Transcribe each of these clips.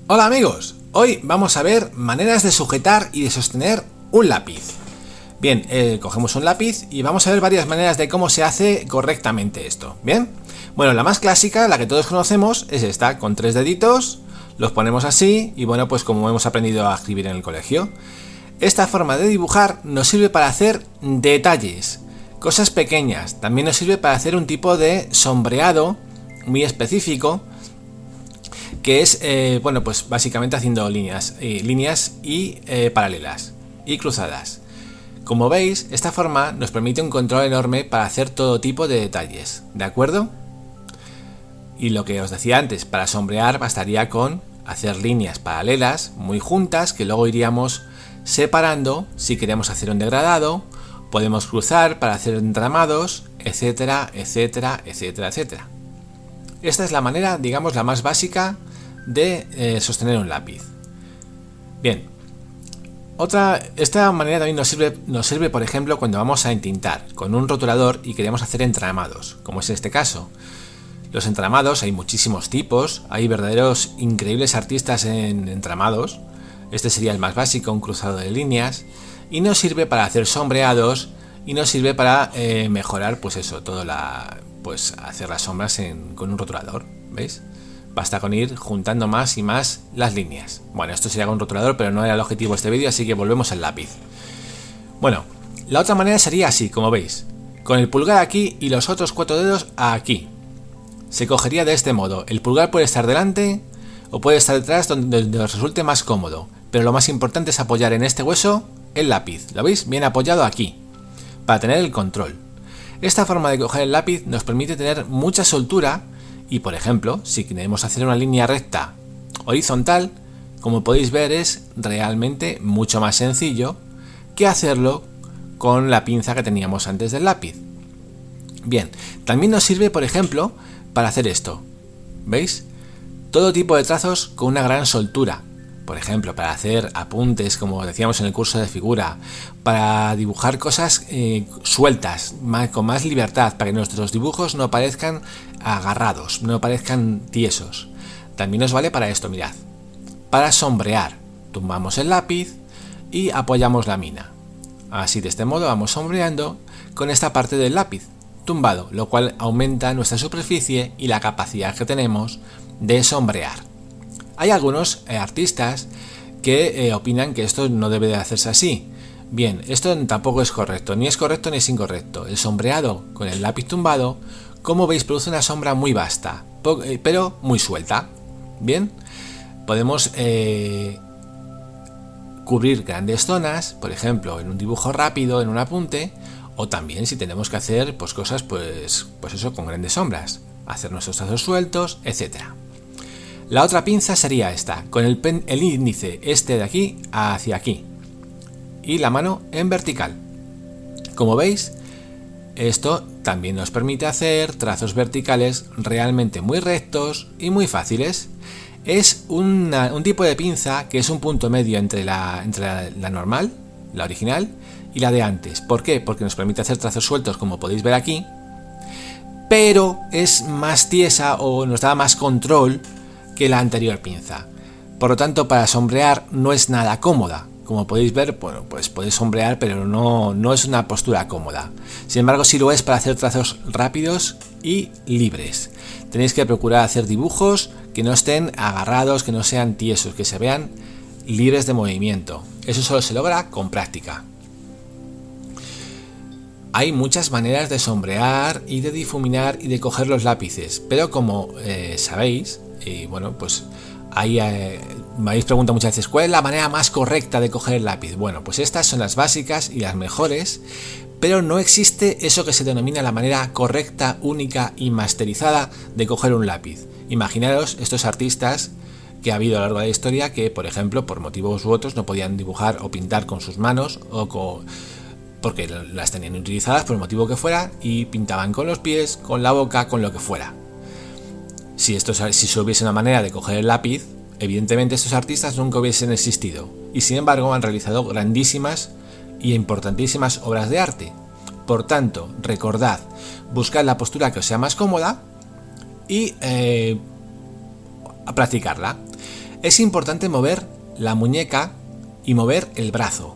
Hola amigos, hoy vamos a ver maneras de sujetar y de sostener un lápiz. Bien, cogemos un lápiz y vamos a ver varias maneras de cómo se hace correctamente esto. Bien, bueno, la más clásica, la que todos conocemos, es esta, con 3 deditos, los ponemos así y bueno, pues como hemos aprendido a escribir en el colegio. Esta forma de dibujar nos sirve para hacer detalles, cosas pequeñas, también nos sirve para hacer un tipo de sombreado muy específico, que es, bueno, pues básicamente haciendo líneas y paralelas y cruzadas. Como veis, esta forma nos permite un control enorme para hacer todo tipo de detalles, ¿de acuerdo? Y lo que os decía antes, para sombrear bastaría con hacer líneas paralelas muy juntas que luego iríamos separando si queremos hacer un degradado, podemos cruzar para hacer entramados, etcétera, etcétera, etcétera, etcétera. Esta es la manera, digamos, la más básica de sostener un lápiz. Bien, esta manera también nos sirve, por ejemplo, cuando vamos a entintar con un rotulador y queremos hacer entramados, como es este caso. Los entramados, hay muchísimos tipos, hay verdaderos increíbles artistas en entramados. Este sería el más básico, un cruzado de líneas, y nos sirve para hacer sombreados y nos sirve para mejorar, pues eso, pues hacer las sombras con un rotulador, ¿veis? Basta con ir juntando más y más las líneas. Bueno, esto sería con un rotulador, pero no era el objetivo de este vídeo, así que volvemos al lápiz. Bueno, la otra manera sería así, como veis, con el pulgar aquí y los otros 4 dedos aquí. Se cogería de este modo. El pulgar puede estar delante o puede estar detrás, donde os resulte más cómodo, pero lo más importante es apoyar en este hueso el lápiz. ¿Lo veis? Bien apoyado aquí, para tener el control. Esta forma de coger el lápiz nos permite tener mucha soltura y, por ejemplo, si queremos hacer una línea recta horizontal, como podéis ver, es realmente mucho más sencillo que hacerlo con la pinza que teníamos antes del lápiz. Bien, también nos sirve, por ejemplo, para hacer esto. ¿Veis? Todo tipo de trazos con una gran soltura. Por ejemplo, para hacer apuntes, como decíamos en el curso de figura, para dibujar cosas sueltas, con más libertad, para que nuestros dibujos no parezcan agarrados, no parezcan tiesos. También nos vale para esto, mirad. Para sombrear, tumbamos el lápiz y apoyamos la mina. Así, de este modo vamos sombreando con esta parte del lápiz tumbado, lo cual aumenta nuestra superficie y la capacidad que tenemos de sombrear. Hay algunos artistas que opinan que esto no debe de hacerse así. Bien, esto tampoco es correcto, ni es correcto ni es incorrecto. El sombreado con el lápiz tumbado, como veis, produce una sombra muy vasta, pero muy suelta. Bien, podemos cubrir grandes zonas, por ejemplo, en un dibujo rápido, en un apunte, o también si tenemos que hacer pues cosas pues eso, con grandes sombras, hacer nuestros trazos sueltos, etcétera. La otra pinza sería esta, con el índice este de aquí hacia aquí y la mano en vertical. Como veis, esto también nos permite hacer trazos verticales realmente muy rectos y muy fáciles. Es un tipo de pinza que es un punto medio entre la normal, la original, y la de antes. ¿Por qué? Porque nos permite hacer trazos sueltos, como podéis ver aquí, pero es más tiesa o nos da más control que la anterior pinza. Por lo tanto, para sombrear no es nada cómoda. Como podéis ver, bueno, pues podéis sombrear, pero no es una postura cómoda. Sin embargo, sí lo es para hacer trazos rápidos y libres. Tenéis que procurar hacer dibujos que no estén agarrados, que no sean tiesos, que se vean libres de movimiento. Eso solo se logra con práctica. Hay muchas maneras de sombrear y de difuminar y de coger los lápices, pero como sabéis, y bueno, pues ahí me habéis preguntado muchas veces ¿cuál es la manera más correcta de coger el lápiz? Bueno, pues estas son las básicas y las mejores, pero no existe eso que se denomina la manera correcta, única y masterizada de coger un lápiz. Imaginaros estos artistas que ha habido a lo largo de la historia que, por ejemplo, por motivos u otros no podían dibujar o pintar con sus manos porque las tenían utilizadas por el motivo que fuera y pintaban con los pies, con la boca, con lo que fuera. Si se hubiese una manera de coger el lápiz, evidentemente estos artistas nunca hubiesen existido y sin embargo han realizado grandísimas y importantísimas obras de arte. Por tanto, recordad, buscad la postura que os sea más cómoda y a practicarla. Es importante mover la muñeca y mover el brazo.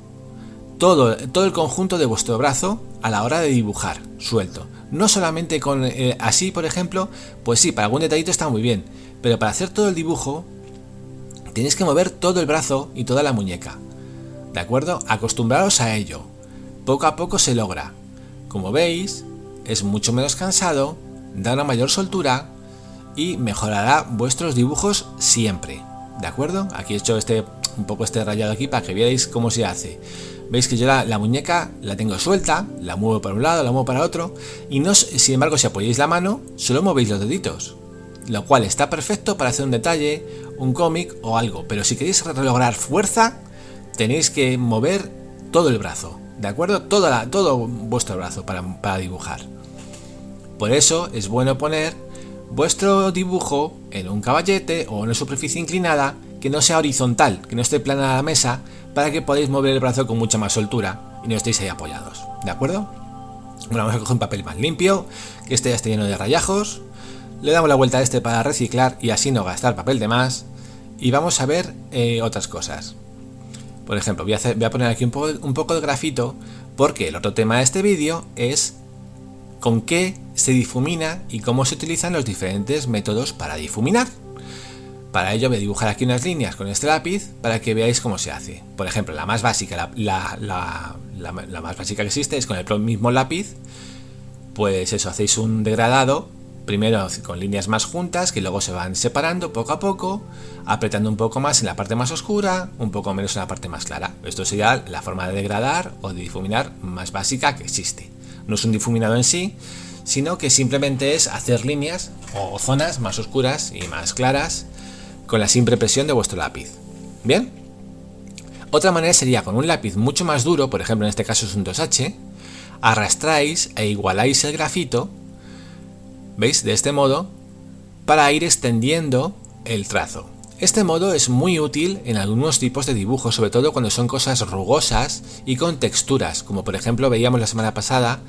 Todo el conjunto de vuestro brazo a la hora de dibujar, suelto. No solamente con así, por ejemplo, pues sí, para algún detallito está muy bien, pero para hacer todo el dibujo tenéis que mover todo el brazo y toda la muñeca. ¿De acuerdo? Acostumbraros a ello. Poco a poco se logra. Como veis, es mucho menos cansado, da una mayor soltura y mejorará vuestros dibujos siempre. ¿De acuerdo? Aquí he hecho un poco este rayado aquí para que veáis cómo se hace. Veis que yo la muñeca la tengo suelta, la muevo para un lado, la muevo para otro, y no, sin embargo, si apoyáis la mano, solo movéis los deditos, lo cual está perfecto para hacer un detalle, un cómic o algo, pero si queréis lograr fuerza, tenéis que mover todo el brazo, ¿de acuerdo? Todo vuestro brazo para dibujar. Por eso es bueno poner vuestro dibujo en un caballete o en una superficie inclinada que no sea horizontal, que no esté plana a la mesa, para que podáis mover el brazo con mucha más soltura y no estéis ahí apoyados, ¿de acuerdo? Bueno, vamos a coger un papel más limpio, que este ya esté lleno de rayajos, le damos la vuelta a este para reciclar y así no gastar papel de más, y vamos a ver otras cosas. Por ejemplo, voy a poner aquí un poco de grafito, porque el otro tema de este vídeo es con qué se difumina y cómo se utilizan los diferentes métodos para difuminar. Para ello voy a dibujar aquí unas líneas con este lápiz para que veáis cómo se hace. Por ejemplo, la más básica, la más básica que existe es con el mismo lápiz. Pues eso, hacéis un degradado, primero con líneas más juntas que luego se van separando poco a poco, apretando un poco más en la parte más oscura, un poco menos en la parte más clara. Esto sería la forma de degradar o de difuminar más básica que existe. No es un difuminado en sí, sino que simplemente es hacer líneas o zonas más oscuras y más claras con la simple presión de vuestro lápiz. ¿Bien? Otra manera sería con un lápiz mucho más duro, por ejemplo en este caso es un 2H, arrastráis e igualáis el grafito, ¿veis? De este modo, para ir extendiendo el trazo. Este modo es muy útil en algunos tipos de dibujos, sobre todo cuando son cosas rugosas y con texturas, como por ejemplo veíamos la semana pasada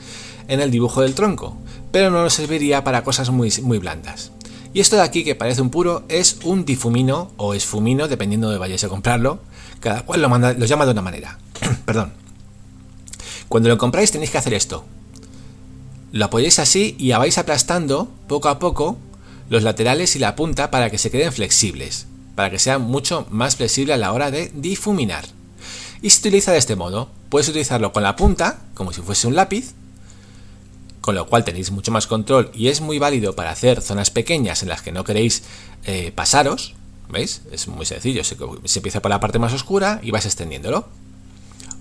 en el dibujo del tronco, pero no nos serviría para cosas muy blandas. Y esto de aquí, que parece un puro, es un difumino o esfumino, dependiendo de vayáis a comprarlo. Cada cual lo llama de una manera. Perdón. Cuando lo compráis tenéis que hacer esto. Lo apoyáis así y vais aplastando poco a poco los laterales y la punta para que se queden flexibles, para que sea mucho más flexible a la hora de difuminar. Y se utiliza de este modo. Puedes utilizarlo con la punta, como si fuese un lápiz, con lo cual tenéis mucho más control y es muy válido para hacer zonas pequeñas en las que no queréis pasaros. ¿Veis? Es muy sencillo, se empieza por la parte más oscura y vais extendiéndolo.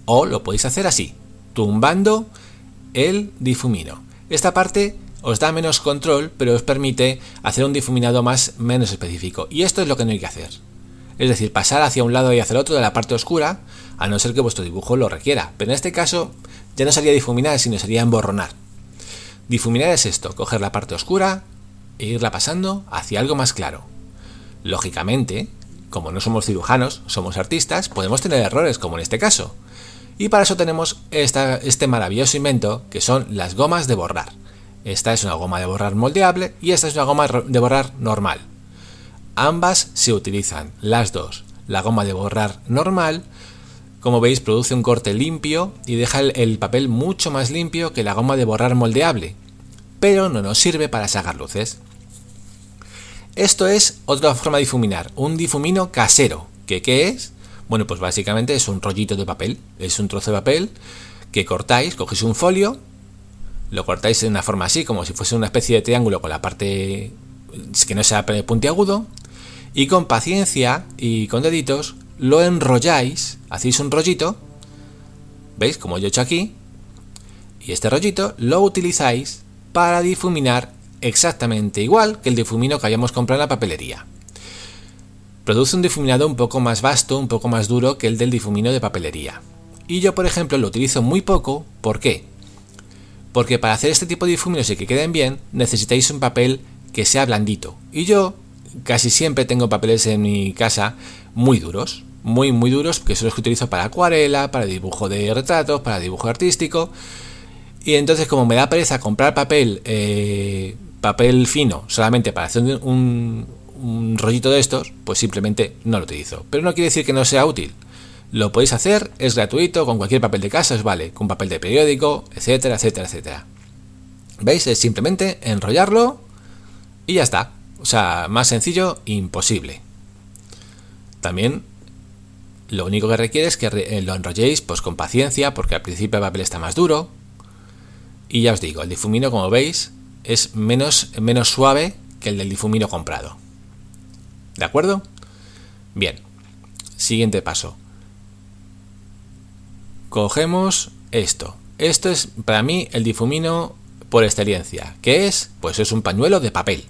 O lo podéis hacer así, tumbando el difumino. Esta parte os da menos control, pero os permite hacer un difuminado menos específico. Y esto es lo que no hay que hacer. Es decir, pasar hacia un lado y hacia el otro de la parte oscura, a no ser que vuestro dibujo lo requiera. Pero en este caso ya no sería difuminar, sino sería emborronar. Difuminar es esto, coger la parte oscura e irla pasando hacia algo más claro. Lógicamente, como no somos cirujanos, somos artistas, podemos tener errores como en este caso. Y para eso tenemos este maravilloso invento que son las gomas de borrar. Esta es una goma de borrar moldeable y esta es una goma de borrar normal. Ambas se utilizan, las dos. La goma de borrar normal, como veis, produce un corte limpio y deja el papel mucho más limpio que la goma de borrar moldeable, pero no nos sirve para sacar luces. Esto es otra forma de difuminar, un difumino casero. ¿Qué es? Bueno, pues básicamente es un rollito de papel, es un trozo de papel que cortáis, cogéis un folio, lo cortáis de una forma así, como si fuese una especie de triángulo con la parte que no sea puntiagudo, y con paciencia y con deditos lo enrolláis, hacéis un rollito, ¿veis? Como yo he hecho aquí, y este rollito lo utilizáis para difuminar exactamente igual que el difumino que hayamos comprado en la papelería. Produce un difuminado un poco más vasto, un poco más duro que el del difumino de papelería. Y yo, por ejemplo, lo utilizo muy poco. ¿Por qué? Porque para hacer este tipo de difuminos y que queden bien, necesitáis un papel que sea blandito. Y yo casi siempre tengo papeles en mi casa muy duros, muy duros, que son los que utilizo para acuarela, para dibujo de retratos, para dibujo artístico. Y entonces, como me da pereza comprar papel fino solamente para hacer un un rollito de estos, pues simplemente no lo utilizo. Pero no quiere decir que no sea útil. Lo podéis hacer, es gratuito, con cualquier papel de casa os vale, con papel de periódico, etcétera, etcétera, etcétera. ¿Veis? Es simplemente enrollarlo y ya está. O sea, más sencillo, imposible. También lo único que requiere es que lo enrolléis pues con paciencia, porque al principio el papel está más duro. Y ya os digo, el difumino, como veis, es menos suave que el del difumino comprado. ¿De acuerdo? Bien. Siguiente paso. Cogemos esto. Esto es para mí el difumino por excelencia. ¿Qué es? Pues es un pañuelo de papel.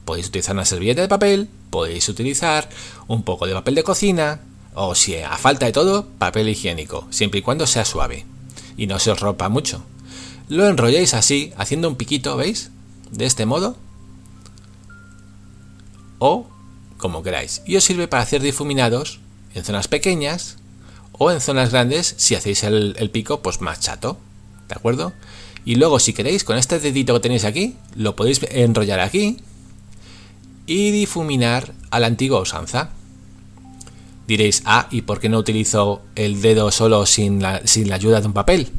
Podéis utilizar una servilleta de papel, podéis utilizar un poco de papel de cocina, o si a falta de todo, papel higiénico, siempre y cuando sea suave y no se os rompa mucho. Lo enrolláis así, haciendo un piquito, ¿veis? De este modo. O como queráis. Y os sirve para hacer difuminados en zonas pequeñas o en zonas grandes si hacéis el pico pues más chato. ¿De acuerdo? Y luego, si queréis, con este dedito que tenéis aquí, lo podéis enrollar aquí y difuminar a la antigua usanza. Diréis, ¿y por qué no utilizo el dedo solo sin la ayuda de un papel?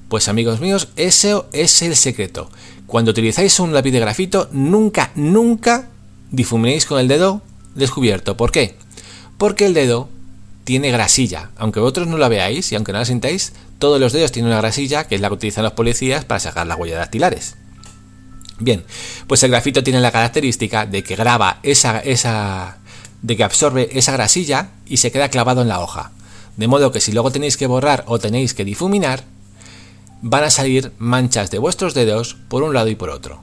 Pues amigos míos, ese es el secreto. Cuando utilizáis un lápiz de grafito, nunca difuminéis con el dedo descubierto. ¿Por qué? Porque el dedo tiene grasilla. Aunque vosotros no la veáis y aunque no la sintáis, todos los dedos tienen una grasilla, que es la que utilizan los policías para sacar las huellas dactilares. Bien, pues el grafito tiene la característica de que graba de que absorbe esa grasilla y se queda clavado en la hoja. De modo que si luego tenéis que borrar o tenéis que difuminar, van a salir manchas de vuestros dedos por un lado y por otro.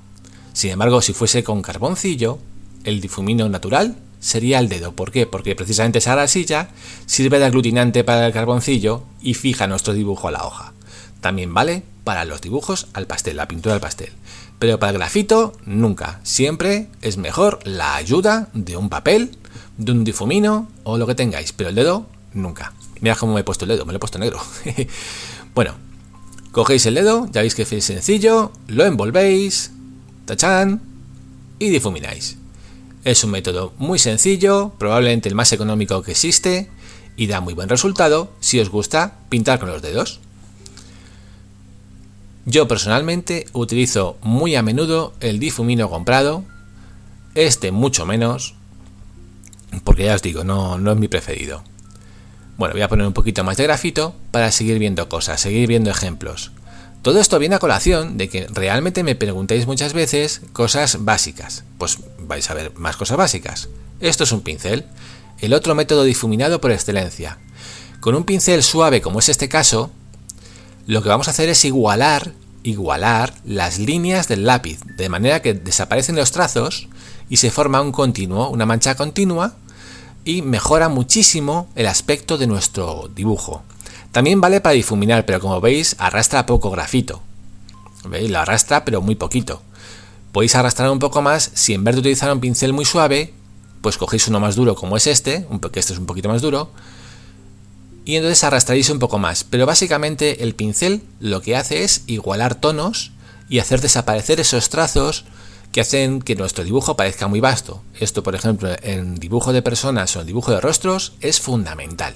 Sin embargo, si fuese con carboncillo, el difumino natural sería el dedo. ¿Por qué? Porque precisamente esa grasilla sirve de aglutinante para el carboncillo y fija nuestro dibujo a la hoja. También vale para los dibujos al pastel, la pintura al pastel. Pero para el grafito, nunca. Siempre es mejor la ayuda de un papel, de un difumino o lo que tengáis. Pero el dedo, nunca. Mirad cómo me he puesto el dedo, me lo he puesto negro. Bueno, cogéis el dedo, ya veis que es sencillo, lo envolvéis, tachán, y difumináis. Es un método muy sencillo, probablemente el más económico que existe, y da muy buen resultado si os gusta pintar con los dedos. Yo personalmente utilizo muy a menudo el difumino comprado, este mucho menos, porque ya os digo, no es mi preferido. Bueno, voy a poner un poquito más de grafito para seguir viendo cosas, seguir viendo ejemplos. Todo esto viene a colación de que realmente me preguntáis muchas veces cosas básicas. Pues vais a ver más cosas básicas. Esto es un pincel, el otro método difuminado por excelencia. Con un pincel suave como es este caso, lo que vamos a hacer es igualar las líneas del lápiz, de manera que desaparecen los trazos y se forma un continuo, una mancha continua, y mejora muchísimo el aspecto de nuestro dibujo. También vale para difuminar, pero como veis arrastra poco grafito. ¿Veis? Lo arrastra, pero muy poquito. Podéis arrastrar un poco más si en vez de utilizar un pincel muy suave, pues cogéis uno más duro como es este, que este es un poquito más duro, y entonces arrastraréis un poco más. Pero básicamente el pincel lo que hace es igualar tonos y hacer desaparecer esos trazos que hacen que nuestro dibujo parezca muy vasto. Esto, por ejemplo, en dibujo de personas o en dibujo de rostros es fundamental.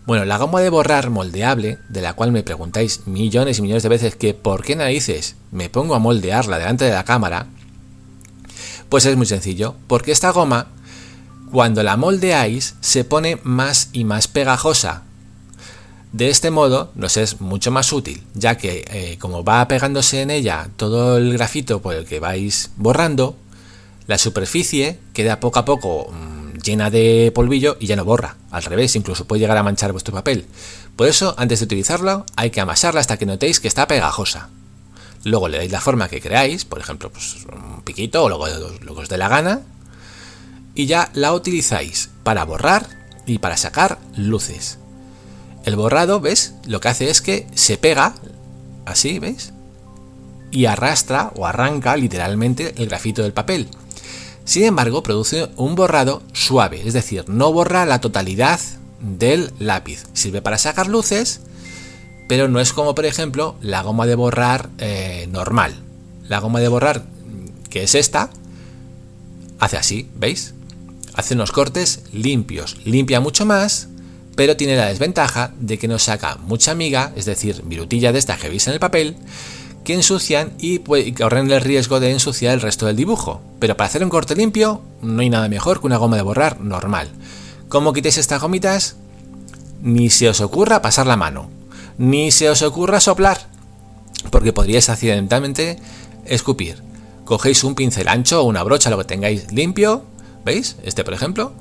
Bueno, la goma de borrar moldeable, de la cual me preguntáis millones y millones de veces que por qué narices me pongo a moldearla delante de la cámara, pues es muy sencillo, porque esta goma, cuando la moldeáis, se pone más y más pegajosa. De este modo nos es mucho más útil, ya que como va pegándose en ella todo el grafito por el que vais borrando, la superficie queda poco a poco llena de polvillo y ya no borra. Al revés, incluso puede llegar a manchar vuestro papel. Por eso, antes de utilizarlo, hay que amasarla hasta que notéis que está pegajosa. Luego le dais la forma que queráis, por ejemplo, pues un piquito o lo que os dé la gana, y ya la utilizáis para borrar y para sacar luces. El borrado, ¿ves? Lo que hace es que se pega, así, ¿veis? Y arrastra o arranca literalmente el grafito del papel. Sin embargo, produce un borrado suave, es decir, no borra la totalidad del lápiz. Sirve para sacar luces, pero no es como, por ejemplo, la goma de borrar normal. La goma de borrar, que es esta, hace así, ¿veis? Hace unos cortes limpios, limpia mucho más, pero tiene la desventaja de que nos saca mucha miga, es decir, virutilla de esta que veis en el papel, que ensucian y corren el riesgo de ensuciar el resto del dibujo. Pero para hacer un corte limpio no hay nada mejor que una goma de borrar normal. ¿Cómo quitéis estas gomitas? Ni se os ocurra pasar la mano, ni se os ocurra soplar, porque podríais accidentalmente escupir. Cogéis un pincel ancho o una brocha, lo que tengáis limpio, ¿veis? Este por ejemplo,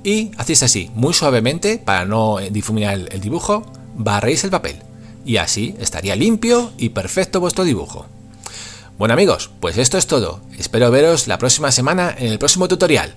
y hacéis así, muy suavemente, para no difuminar el dibujo, barréis el papel. Y así estaría limpio y perfecto vuestro dibujo. Bueno amigos, pues esto es todo. Espero veros la próxima semana en el próximo tutorial.